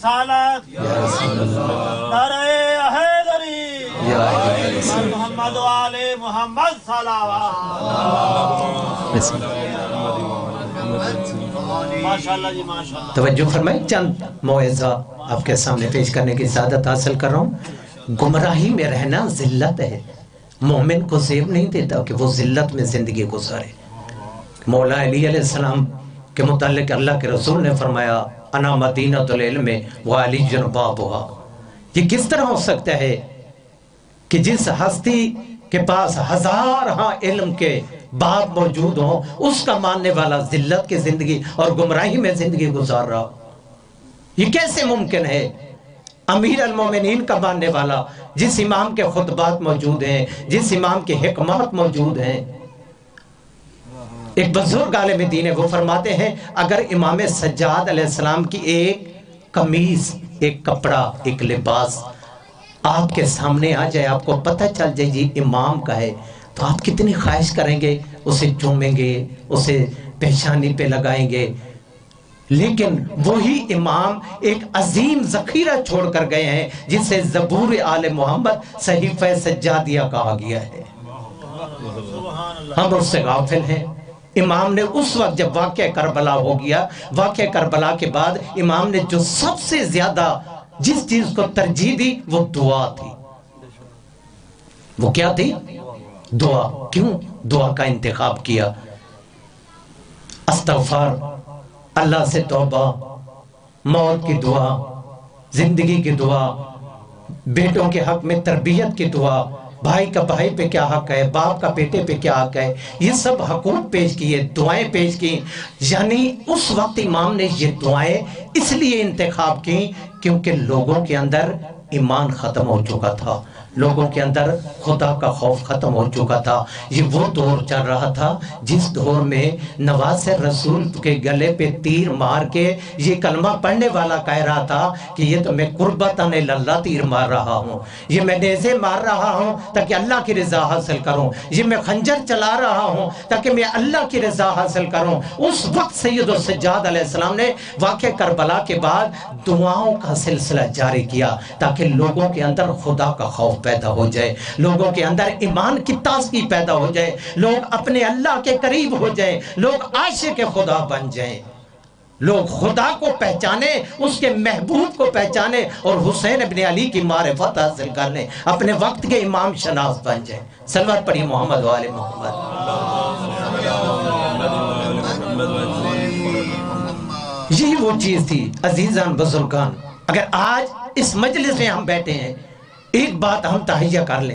رسالت نعرہ حیدری محمد و آل محمد صلوات ماشاءاللہ جی ماشاءاللہ. توجہ فرمائیں، چند موعظہ آپ کے سامنے پیش کرنے کی سعادت حاصل کر رہا ہوں. گمراہی میں رہنا ذلت ہے. مومن کو زیب نہیں دیتا کہ وہ ذلت میں زندگی گزارے. مولا علی علیہ السلام کے متعلق اللہ کے رسول نے فرمایا انا مدینۃ العلم وعلی بابھا. یہ کس طرح ہو سکتا ہے کہ جس ہستی کے پاس ہزار علم کے باب موجود ہوں اس کا ماننے والا ذلت کی زندگی اور گمراہی میں زندگی گزار رہا؟ یہ کیسے ممکن ہے؟ امیر المومنین کا ماننے والا، جس امام کے خطبات موجود ہیں، جس امام کے حکمات موجود ہیں. ایک بزرگ عالم دین ہے، وہ فرماتے ہیں اگر امام سجاد علیہ السلام کی ایک قمیص، ایک کپڑا، ایک لباس آپ کے سامنے آ جائے، آپ کو پتہ چل جائے یہ امام کا ہے، تو آپ کتنی خواہش کریں گے، اسے چومیں گے، اسے پیشانی پہ لگائیں گے. لیکن وہی امام ایک عظیم ذخیرہ چھوڑ کر گئے ہیں جسے زبور آل محمد صحیفہ سجادیہ کہا گیا ہے. ہم اس سے غافل ہیں. امام نے اس وقت جب واقعہ کربلا ہو گیا، واقعہ کربلا کے بعد امام نے جو سب سے زیادہ جس چیز کو ترجیح دی وہ دعا تھی. وہ کیا تھی؟ دعا. کیوں دعا کا انتخاب کیا؟ استغفار، اللہ سے توبہ، موت کی دعا، زندگی کی دعا، بیٹوں کے حق میں تربیت کی دعا، بھائی کا بھائی پہ کیا حق ہے، باپ کا بیٹے پہ کیا حق ہے، یہ سب حقوق پیش کیے، دعائیں پیش کی. یعنی اس وقت امام نے یہ دعائیں اس لیے انتخاب کی کیونکہ لوگوں کے اندر ایمان ختم ہو چکا تھا، لوگوں کے اندر خدا کا خوف ختم ہو چکا تھا. یہ وہ دور چل رہا تھا جس دور میں نواز رسول کے گلے پہ تیر مار کے یہ کلمہ پڑھنے والا کہہ رہا تھا کہ یہ تو میں قربتاً اللہ تیر مار رہا ہوں، یہ میں نیزے مار رہا ہوں تاکہ اللہ کی رضا حاصل کروں، یہ میں خنجر چلا رہا ہوں تاکہ میں اللہ کی رضا حاصل کروں. اس وقت سید السجاد علیہ السلام نے واقعہ کربلا کے بعد دعاؤں کا سلسلہ جاری کیا تاکہ لوگوں کے اندر خدا کا خوف پیدا ہو جائے، لوگوں کے اندر ایمان کی تازگی پیدا ہو جائے، لوگ اپنے اللہ کے قریب ہو جائیں، لوگ عاشق خدا بن جائیں، لوگ خدا کو پہچانے، اس کے محبوب کو پہچانے اور حسین ابن علی کی معرفت حاصل کرنے، اپنے وقت کے امام شناس بن جائیں. صلوات پڑھی محمد و آل محمد. یہی وہ چیز تھی عزیزان بزرگان. اگر آج اس مجلس میں ہم بیٹھے ہیں، ایک بات ہم تہیہ کر لیں.